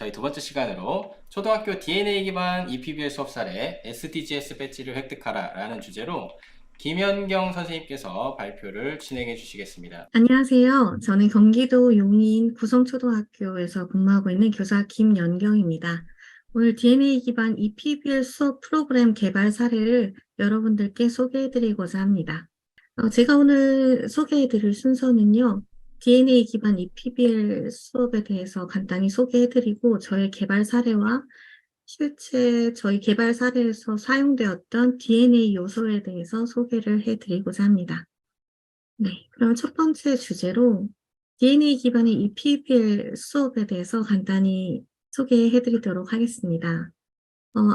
저희 두 번째 시간으로 초등학교 DNA 기반 EPBL 수업 사례 SDGs 배지를 획득하라 라는 주제로 김현경 선생님께서 발표를 진행해 주시겠습니다. 안녕하세요. 저는 경기도 용인 구성초등학교에서 근무하고 있는 교사 김연경입니다. 오늘 DNA 기반 EPBL 수업 프로그램 개발 사례를 여러분들께 소개해드리고자 합니다. 제가 오늘 소개해드릴 순서는요, DNA 기반 EPBL 수업에 대해서 간단히 소개해드리고 저의 개발 사례와 실제 저희 개발 사례에서 사용되었던 DNA 요소에 대해서 소개를 해드리고자 합니다. 네, 그럼 첫 번째 주제로 DNA 기반의 이 PBL 수업에 대해서 간단히 소개해 드리도록 하겠습니다.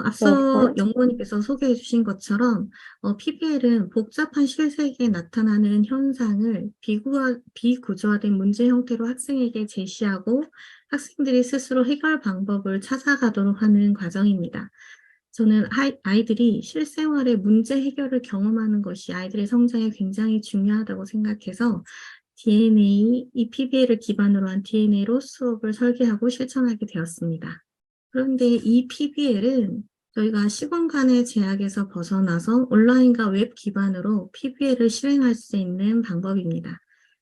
앞서 연구원님께서 소개해 주신 것처럼 PBL은 복잡한 실생에 나타나는 현상을 비구조화된 문제 형태로 학생에게 제시하고 학생들이 스스로 해결 방법을 찾아가도록 하는 과정입니다. 저는 아이들이 실생활의 문제 해결을 경험하는 것이 아이들의 성장에 굉장히 중요하다고 생각해서 이 PBL을 기반으로 한 DNA로 수업을 설계하고 실천하게 되었습니다. 그런데 이 PBL은 저희가 시공간의 제약에서 벗어나서 온라인과 웹 기반으로 PBL을 실행할 수 있는 방법입니다.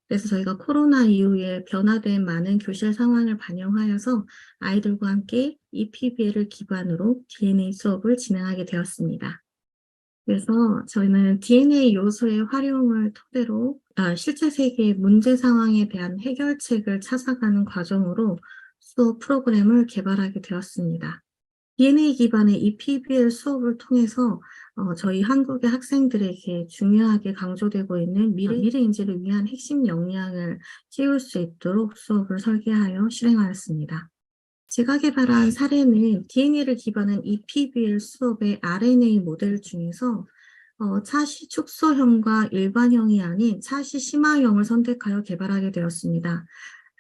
그래서 저희가 코로나 이후에 변화된 많은 교실 상황을 반영하여서 아이들과 함께 이 PBL을 기반으로 DNA 수업을 진행하게 되었습니다. 그래서 저희는 DNA 요소의 활용을 토대로 실제 세계의 문제 상황에 대한 해결책을 찾아가는 과정으로 수업 프로그램을 개발하게 되었습니다. DNA 기반의 이 PBL 수업을 통해서 저희 한국의 학생들에게 중요하게 강조되고 있는 미래 인재를 위한 핵심 역량을 키울 수 있도록 수업을 설계하여 실행하였습니다. 제가 개발한 사례는 DNA를 기반한 EPBL 수업의 RNA 모델 중에서 차시 축소형과 일반형이 아닌 차시 심화형을 선택하여 개발하게 되었습니다.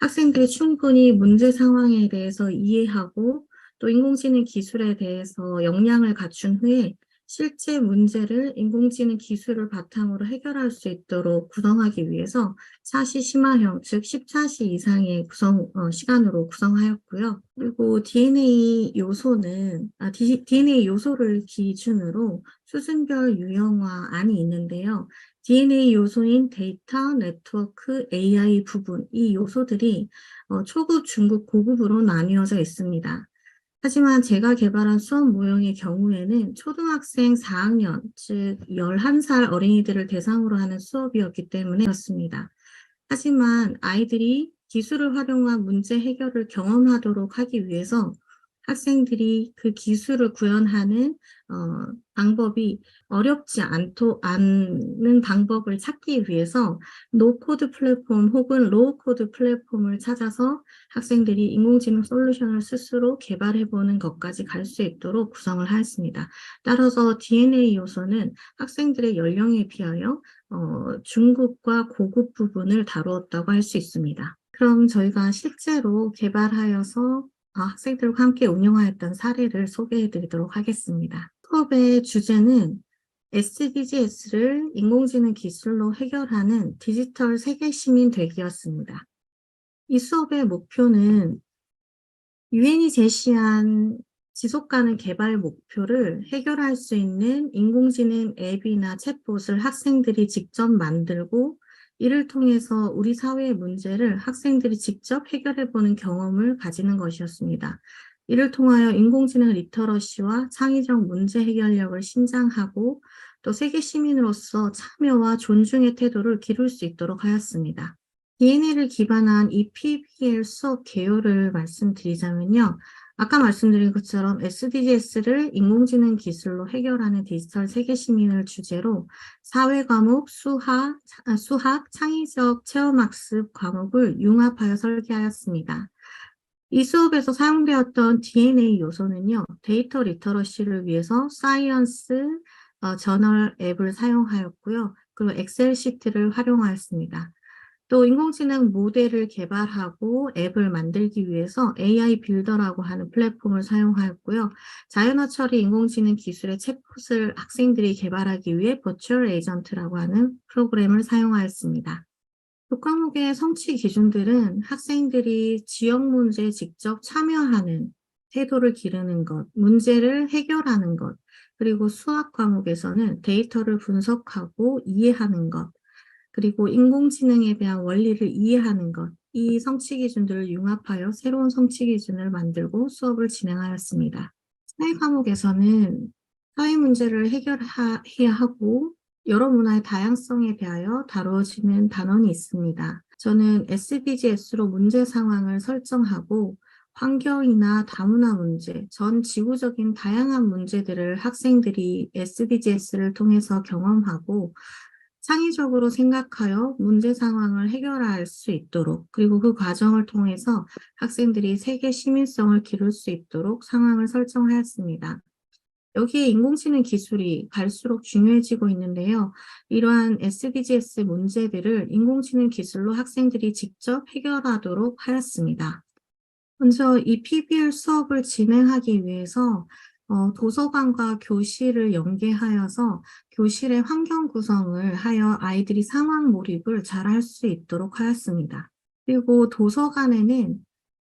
학생들이 충분히 문제 상황에 대해서 이해하고 또 인공지능 기술에 대해서 역량을 갖춘 후에 실제 문제를 인공지능 기술을 바탕으로 해결할 수 있도록 구성하기 위해서 차시 심화형, 즉 10차시 이상의 시간으로 구성하였고요. 그리고 DNA 요소를 기준으로 수준별 유형화안이 있는데요. DNA 요소인 데이터, 네트워크, AI 부분, 이 요소들이 초급, 중급, 고급으로 나뉘어져 있습니다. 하지만 제가 개발한 수업 모형의 경우에는 초등학생 4학년, 즉 11살 어린이들을 대상으로 하는 수업이었기 때문에 그렇습니다. 하지만 아이들이 기술을 활용한 문제 해결을 경험하도록 하기 위해서 학생들이 그 기술을 구현하는 방법이 어렵지 않는 방법을 찾기 위해서 노코드 플랫폼 혹은 로우코드 플랫폼을 찾아서 학생들이 인공지능 솔루션을 스스로 개발해보는 것까지 갈 수 있도록 구성을 하였습니다. 따라서 DNA 요소는 학생들의 연령에 비하여 중급과 고급 부분을 다루었다고 할 수 있습니다. 그럼 저희가 실제로 개발하여서 학생들과 함께 운영하였던 사례를 소개해 드리도록 하겠습니다. 수업의 주제는 SDGs를 인공지능 기술로 해결하는 디지털 세계 시민 되기였습니다. 이 수업의 목표는 유엔이 제시한 지속가능 개발 목표를 해결할 수 있는 인공지능 앱이나 챗봇을 학생들이 직접 만들고 이를 통해서 우리 사회의 문제를 학생들이 직접 해결해보는 경험을 가지는 것이었습니다. 이를 통하여 인공지능 리터러시와 창의적 문제 해결력을 신장하고 또 세계 시민으로서 참여와 존중의 태도를 기를 수 있도록 하였습니다. DNA를 기반한 이 PBL 수업 개요를 말씀드리자면요. 아까 말씀드린 것처럼 SDGs를 인공지능 기술로 해결하는 디지털 세계 시민을 주제로 사회 과목, 수학, 창의적 체험학습 과목을 융합하여 설계하였습니다. 이 수업에서 사용되었던 DNA 요소는요, 데이터 리터러시를 위해서 사이언스 저널 앱을 사용하였고요. 그리고 엑셀 시트를 활용하였습니다. 또 인공지능 모델을 개발하고 앱을 만들기 위해서 AI 빌더라고 하는 플랫폼을 사용하였고요. 자연어 처리 인공지능 기술의 챗봇을 학생들이 개발하기 위해 버추얼 에이전트라고 하는 프로그램을 사용하였습니다. 교과목의 성취 기준들은 학생들이 지역 문제에 직접 참여하는 태도를 기르는 것, 문제를 해결하는 것, 그리고 수학 과목에서는 데이터를 분석하고 이해하는 것, 그리고 인공지능에 대한 원리를 이해하는 것, 이 성취 기준들을 융합하여 새로운 성취 기준을 만들고 수업을 진행하였습니다. 사회 과목에서는 사회 문제를 해결해야 하고 여러 문화의 다양성에 대하여 다루어지는 단원이 있습니다. 저는 SDGs로 문제 상황을 설정하고 환경이나 다문화 문제, 전 지구적인 다양한 문제들을 학생들이 SDGs를 통해서 경험하고 창의적으로 생각하여 문제 상황을 해결할 수 있도록, 그리고 그 과정을 통해서 학생들이 세계 시민성을 기를 수 있도록 상황을 설정하였습니다. 여기에 인공지능 기술이 갈수록 중요해지고 있는데요. 이러한 SDGs 문제들을 인공지능 기술로 학생들이 직접 해결하도록 하였습니다. 먼저 이 PBL 수업을 진행하기 위해서 도서관과 교실을 연계하여서 교실의 환경 구성을 하여 아이들이 상황 몰입을 잘 할 수 있도록 하였습니다. 그리고 도서관에는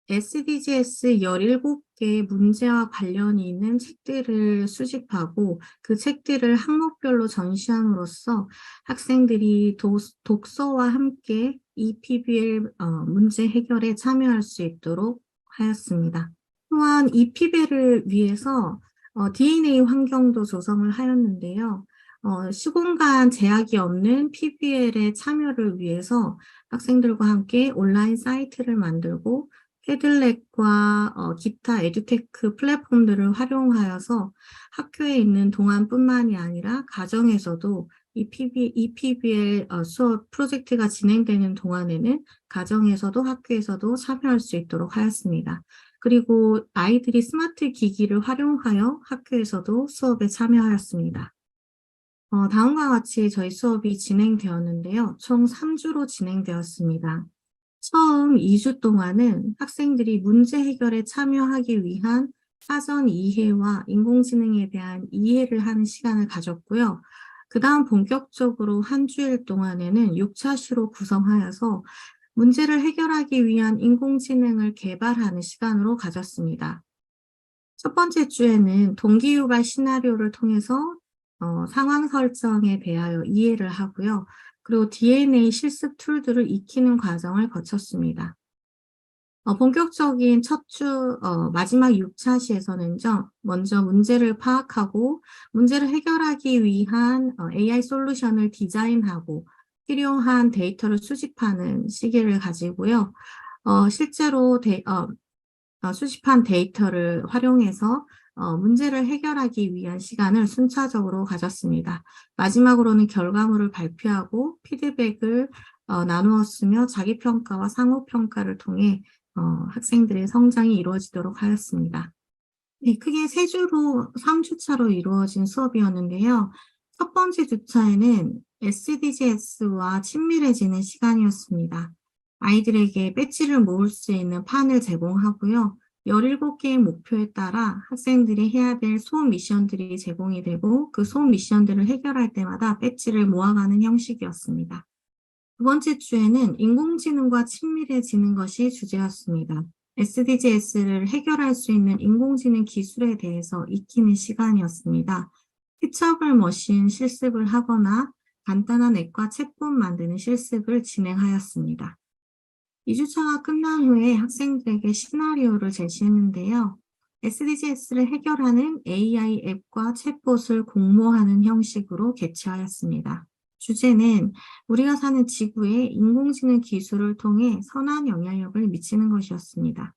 SDGs 17개 문제와 관련이 있는 책들을 수집하고 그 책들을 항목별로 전시함으로써 학생들이 독서와 함께 이 PBL 문제 해결에 참여할 수 있도록 하였습니다. 또한 이 PBL을 위해서 DNA 환경도 조성을 하였는데요. 시공간 제약이 없는 PBL의 참여를 위해서 학생들과 함께 온라인 사이트를 만들고 패들렛과 기타 에듀테크 플랫폼들을 활용하여서 학교에 있는 동안뿐만이 아니라 가정에서도 이 PBL 수업 프로젝트가 진행되는 동안에는 가정에서도 학교에서도 참여할 수 있도록 하였습니다. 그리고 아이들이 스마트 기기를 활용하여 학교에서도 수업에 참여하였습니다. 다음과 같이 저희 수업이 진행되었는데요. 총 3주로 진행되었습니다. 처음 2주 동안은 학생들이 문제 해결에 참여하기 위한 사전 이해와 인공지능에 대한 이해를 하는 시간을 가졌고요. 그 다음 본격적으로 한 주일 동안에는 6차시로 구성하여서 문제를 해결하기 위한 인공지능을 개발하는 시간으로 가졌습니다. 첫 번째 주에는 동기유발 시나리오를 통해서 상황 설정에 대하여 이해를 하고요. 그리고 DNA 실습 툴들을 익히는 과정을 거쳤습니다. 본격적인 마지막 6차시에서는요, 먼저 문제를 파악하고 문제를 해결하기 위한 AI 솔루션을 디자인하고 필요한 데이터를 수집하는 시기를 가지고요. 실제로 수집한 데이터를 활용해서 문제를 해결하기 위한 시간을 순차적으로 가졌습니다. 마지막으로는 결과물을 발표하고 피드백을 나누었으며 자기평가와 상호평가를 통해 학생들의 성장이 이루어지도록 하였습니다. 네, 크게 3주차로 이루어진 수업이었는데요. 첫 번째 주차에는 SDGs와 친밀해지는 시간이었습니다. 아이들에게 배지를 모을 수 있는 판을 제공하고요. 17개의 목표에 따라 학생들이 해야 될 소음 미션들이 제공이 되고 그 소음 미션들을 해결할 때마다 배지를 모아가는 형식이었습니다. 두 번째 주에는 인공지능과 친밀해지는 것이 주제였습니다. SDGs를 해결할 수 있는 인공지능 기술에 대해서 익히는 시간이었습니다. 티처블 머신 실습을 하거나 간단한 앱과 챗봇 만드는 실습을 진행하였습니다. 2주차가 끝난 후에 학생들에게 시나리오를 제시했는데요. SDGs를 해결하는 AI 앱과 챗봇을 공모하는 형식으로 개최하였습니다. 주제는 우리가 사는 지구에 인공지능 기술을 통해 선한 영향력을 미치는 것이었습니다.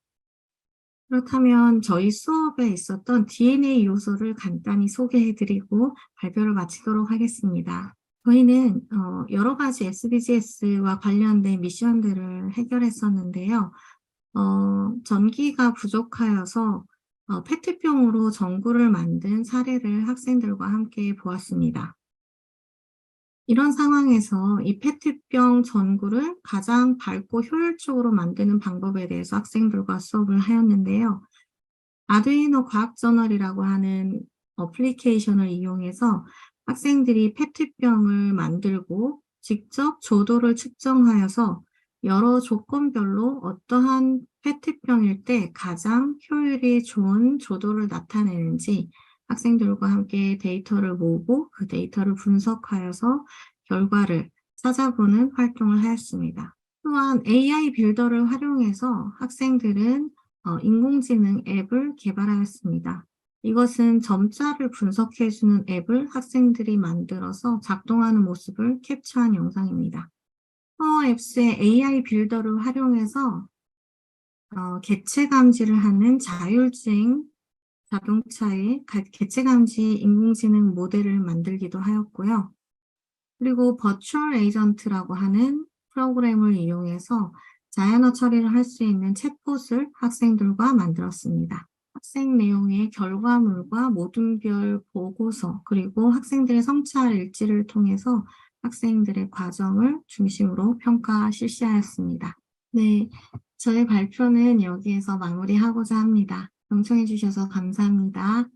그렇다면 저희 수업에 있었던 DNA 요소를 간단히 소개해드리고 발표를 마치도록 하겠습니다. 저희는 여러 가지 SDGs와 관련된 미션들을 해결했었는데요. 전기가 부족하여서 페트병으로 전구를 만든 사례를 학생들과 함께 보았습니다. 이런 상황에서 이 페트병 전구를 가장 밝고 효율적으로 만드는 방법에 대해서 학생들과 수업을 하였는데요. 아두이노 과학저널이라고 하는 어플리케이션을 이용해서 학생들이 페트병을 만들고 직접 조도를 측정하여서 여러 조건별로 어떠한 페트병일 때 가장 효율이 좋은 조도를 나타내는지 학생들과 함께 데이터를 모으고 그 데이터를 분석하여서 결과를 찾아보는 활동을 하였습니다. 또한 AI 빌더를 활용해서 학생들은 인공지능 앱을 개발하였습니다. 이것은 점자를 분석해주는 앱을 학생들이 만들어서 작동하는 모습을 캡처한 영상입니다. 파워앱스의 AI 빌더를 활용해서 객체 감지를 하는 자율주행 자동차의 객체 감지 인공지능 모델을 만들기도 하였고요. 그리고 버추얼 에이전트라고 하는 프로그램을 이용해서 자연어 처리를 할 수 있는 챗봇을 학생들과 만들었습니다. 학생 내용의 결과물과 모둠별 보고서 그리고 학생들의 성취할 일지를 통해서 학생들의 과정을 중심으로 평가 실시하였습니다. 네, 저의 발표는 여기에서 마무리하고자 합니다. 경청해 주셔서 감사합니다.